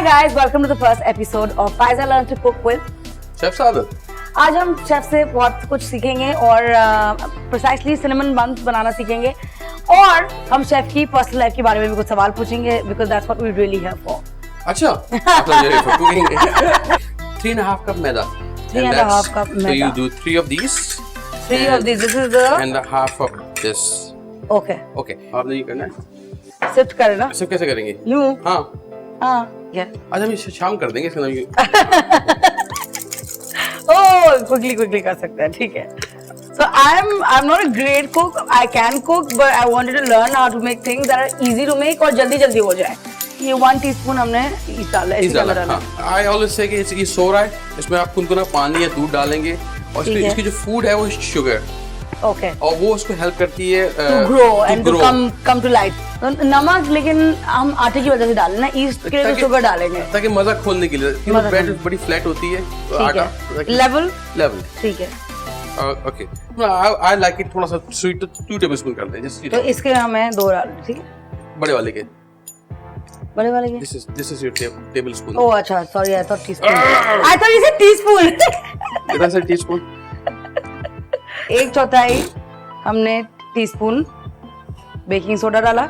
guys, welcome to the first episode of Faiza Learn to Cook with chef Saadat. आज हम chef से बहुत कुछ सीखेंगे और प्रिसाइसली सिनेमन बन्स बनाना सीखेंगे और हम शेफ की पर्सनल लाइफ के बारे में भी कुछ सवाल पूछेंगे because that's what we really here for. अच्छा, मतलब ये for cooking। 3.5 cup maida. 3.5 cup So you do 3 of these. 3 of these. This is the and half of this. Okay. Okay. आपने ये करना है। सिफ्ट करें ना? सिर्फ कैसे करेंगे? यूं? हाँ। Yeah. आज हम इसे शाम कर देंगे इसका नाम ये। Oh, quickly कर सकते हैं, ठीक है। So I'm not a great cook. I can cook, but I wanted to learn how to make things that are easy to make और जल्दी हो जाए। ये 1 teaspoon हमने इस डाला है। हाँ। I always say कि ये सो रहा है, इसमें आप कुनकुना पानी या दूध डालेंगे और इसकी जो फूड है वो शुगर। Okay. और वो उसको हेल्प करती है to grow and to come to light. तो नमक लेकिन हम आटे की वजह से डालें ना, ईस्ट के लिए शुगर डालेंगे ताकि मजा खोलने के लिए, क्योंकि ब्रेड बड़ी फ्लैट होती है तो आटा लेवल ठीक है। ओके, आई लाइक इट थोड़ा सा स्वीट, 2 टेबलस्पून कर दें जैसे। तो इसके हमें 2 डाल, ठीक है। बड़े वाले के दिस इज योर टेबलस्पून। ओह अच्छा, sorry, I thought teaspoon. I thought you said teaspoon. कितना से टीस्पून? 1/4 हमने टीस्पून बेकिंग सोडा डाला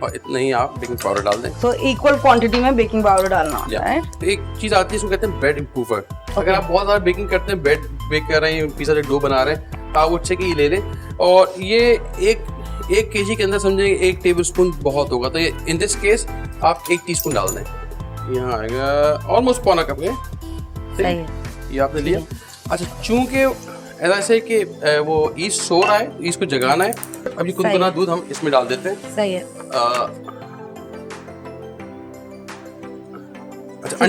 और इतना ही आप बेकिंग पाउडर डाल दें। तो इक्वल क्वांटिटी में बेकिंग पाउडर डालना होता है। तो एक चीज आती है इसको कहते हैं ब्रेड इम्प्रूवर। अगर आप बहुत ज्यादा बेकिंग करते हैं, ब्रेड बेक कर रहे हैं, पिज्जा का डो बना रहे हैं, तो आप उससे कि ये ले लें और ये एक केजी के अंदर समझे 1 टेबलस्पून बहुत होगा। तो ये इन दिस केस आप 1 टीस्पून डाल दें। यहाँ आएगा ऑलमोस्ट 1/4 कप है। सही है, ये आपने लिया। अच्छा, चूंकि ऐसा है कि वो ईस्ट सो रहा है, ईस्ट को जगाना है। अभी कुनकुना दूध हम इसमें डाल देते हैं। सही है। अच्छा,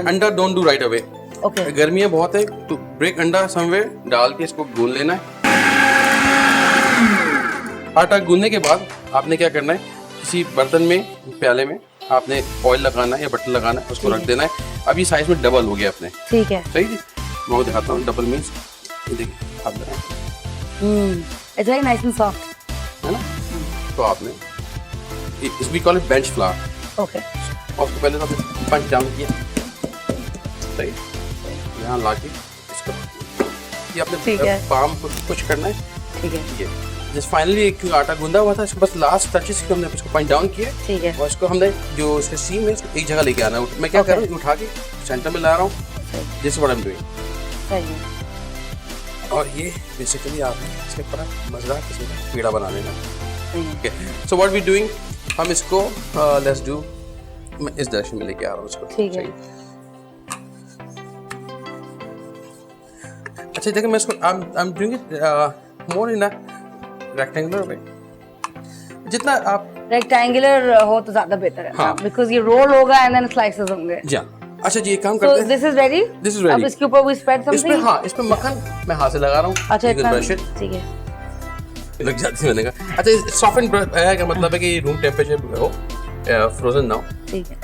अंडा don't do right away. Okay. गर्मियाँ बहुत है तो ब्रेक अंडा समवेयर डाल के इसको गूंद लेना है। आटा गूंदने के बाद आपने क्या करना है, किसी बर्तन में, प्याले में आपने ऑयल लगाना है या बटर लगाना है, उसको रख देना है। अब ये साइज में डबल हो गया अपने, ठीक है। सही जी, मैं दिखाता हूँ। डबल मीन्स देखिए, हाथ लगाएं। It's very nice and soft, है ना। तो आपने इस we call it bench flower. Okay. और उसको पहले तो आपने पंच डाउन किया, सही। यहाँ लाके इसको ये अपने पाम को कुछ करना है, ठीक है। ये जस्ट फाइनली एक आटा गूंदा हुआ था, इसको बस लास्ट टचेस के हमने इसको पंच डाउन किया, ठीक है। और इसको हमने जो इसका सीम है इसको एक जगह लेके आना है। मैं क्या कर रहा हूँ, उठा के सेंटर में ला रहा हूँ, this what I am doing. सही है। और ये बेसिकली आपने इसके ऊपर मजेदार किस्म का पेड़ा बना लेना। Okay, so what we doing, हम इसको लेट्स डू, मैं इस डायरेक्शन में लेके आ रहा हूँ इसको, ठीक है। अच्छा देखिए, मैं इसको I am doing it more in a rectangular way. जितना आप रेक्टेंगुलर हो तो ज्यादा बेहतर है, हाँ, बिकॉज़ ये रोल होगा एंड देन स्लाइसेस होंगे। जी। अच्छा जी, एक काम करते हैं। This is ready. अब इसके ऊपर वी स्प्रेड समथिंग। इसमें हाँ, इसमें मक्खन मैं हाथ से लगा रहा हूँ। अच्छा, इतना ठीक है, लग जाती है बनेगा। अच्छा, सॉफ्टन है का मतलब है कि रूम टेम्परेचर पे हो, फ्रोजन ना हो, ठीक है।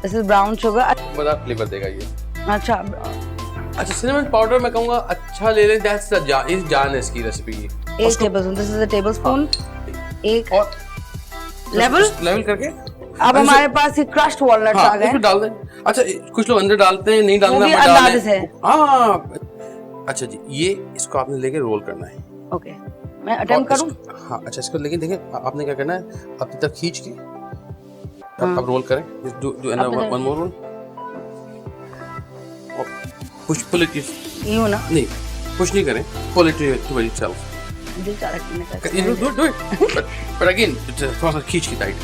दिस इज ब्राउन शुगर, मजेदार फ्लेवर देगा ये। अच्छा अच्छा, सिनेमन पाउडर मैं कहूँगा अच्छा ले लें, दैट्स द इस जान है इसकी रेसिपी की। 1 tablespoon, this is a tablespoon. एक और लेवल करके अब हमारे पास ये क्रश्ड वॉलनट्स आ गए, इसमें डाल दें। अच्छा, कुछ लोग अंदर डालते हैं, नहीं डालना मत डालें। हाँ, अच्छा जी, ये इसको आपने लेके रोल करना है। ओके, मैं अटेम्प्ट करूं? हाँ, अच्छा, इसको लेकिन देखिए आपने क्या करना है, अपनी तक खींच के अब रोल करें। Do one more roll. Push, pull it, यूं ना, नहीं पुश नहीं करें, पुल इट टू इटसेल्फ। दिल चाह रहा है कि You do it, but again थोड़ा सा खींच के टाइट।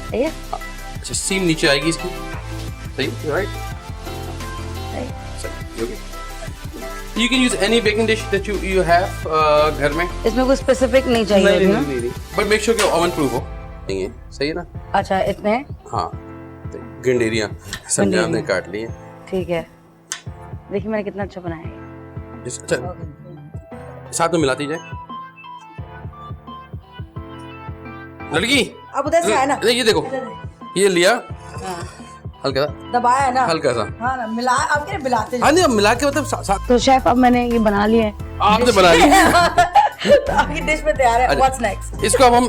सही है। अच्छा, सीम नीचे आएगी इसकी, सही, right. You can use any baking dish that you have घर में। इसमें कोई स्पेसिफिक नहीं चाहिए, नहीं, but make sure कि oven proof हो। नहीं है, सही है ना। अच्छा, इतने, हाँ, गंडेरियाँ समझे हमने काट ली है, ठीक है। देखिए मैंने कितना अच्छा बनाया है। अच्छा, साथ में मिलाती जाए। लड़की अब उधर से आया ना, ये देखो, ये लिया, हल्का सा दबाया ना, हल्का सा, हाँ ना, मिला, अब क्या मिलाते, हाँ नहीं, मिला के मतलब तो शेफ अब मैंने ये बना लिया है, आपने बना लिया। तो आपकी डिश में तैयार है। What's next? इसको अब हम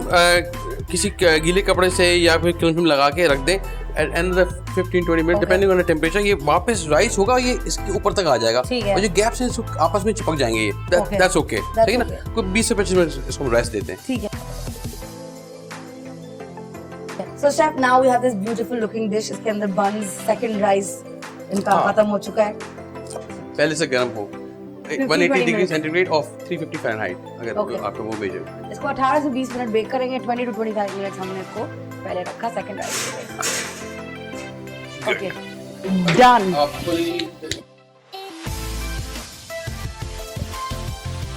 किसी गीले कपड़े से या फिर क्लीन फिल्म लगा के रख दें। another 15-20 minutes depending on the temperature, ये वापस राइस होगा, ये इसके ऊपर तक आ जाएगा ठीक है। और जो गैप्स हैं आपस में चिपक जाएंगे ये। That's okay, ठीक है ना? कोई 20 से 25 मिनट इसको रेस्ट देते हैं। ठीक है। So chef, now we have this beautiful looking dish. इसके अंदर buns, second rice इनका खत्म हो चुका है। पहले से गर्म हो 180 डिग्री सेंटीग्रेड और 350 फ़ारेनहाइट अगर आपको वो भेजे। इसको 18 से 20 मिनट बेक करेंगे। 20 to 25 मिनट्स हमने इसको पहले रखा सेकंड राइस के लिए। Okay done.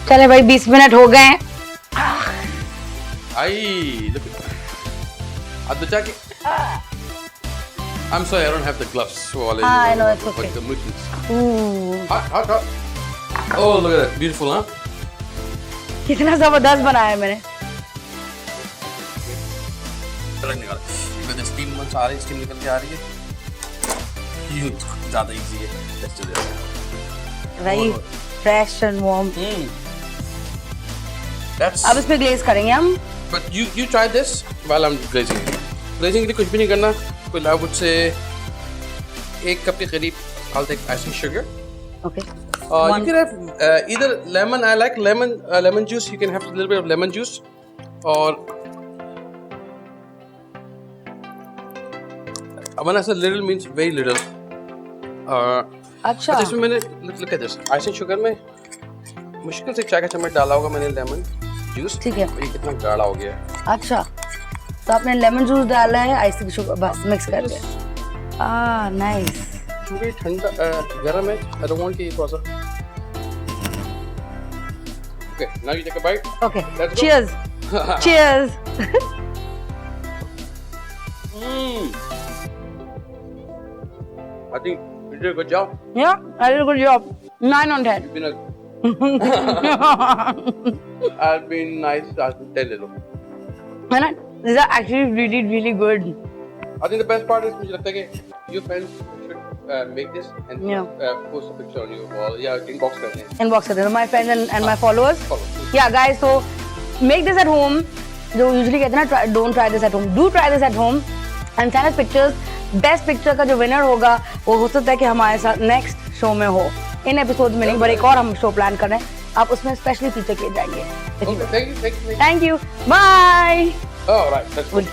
चले भाई 20 मिनट हो गए। आई look at अब बचा के I'm sorry I don't have the gloves so I know it's okay. the muttons. Ooh, Hot. Oh look at that beautiful huh? कितना जबरदस्त बनाया है मैंने। स्टीम आ रही है, स्टीम निकल के आ रही है, ये ज़्यादा इजी है। Let's do this. Very fresh and warm। That's अब इस पे ग्लेज करेंगे हम। but you try this while I'm glazing. Glazing के लिए कुछ भी नहीं करना, कोई I would say 1 कप के करीब I'll take icing sugar. Okay. You can have either lemon. I like lemon juice. You can have a little bit of lemon juice, or when I say little means very little. अच्छा। तो इसमें मैंने look at this icing sugar में मुश्किल से 1 चम्मच डाला होगा मैंने lemon juice। ठीक है। ये कितना गाढ़ा हो गया है। अच्छा, तो आपने लेमन जूस डाला है, आइसिंग शुगर बस मिक्स कर दिया। नाइस। क्योंकि ठंडा गर्म है, I don't want कि ये थोड़ा सा। Okay, now you take a bite. Okay. Let's go. Cheers. Cheers. I think you did a good job. Yeah, I did a good job. 9 on 10. You've been I've been nice. I've been 10 little. है ना? These are actually really really good. I think the best part is मुझे लगता है कि your friends should make this and post a picture on your wall. Yeah, inbox करते हैं. Inbox करते हैं my friends and my followers. Yeah, guys, so make this at home. जो usually कहते हैं ना, don't try this at home. Do try this at home and send us pictures. Best picture का जो winner होगा वो हो सकता है कि हमारे साथ next show में हो। इन एपिसोड में नहीं, पर एक और हम शो प्लान कर रहे हैं, आप उसमें स्पेशली फीचर किए जाएंगे। Thank you, bye. Oh, right. That's good.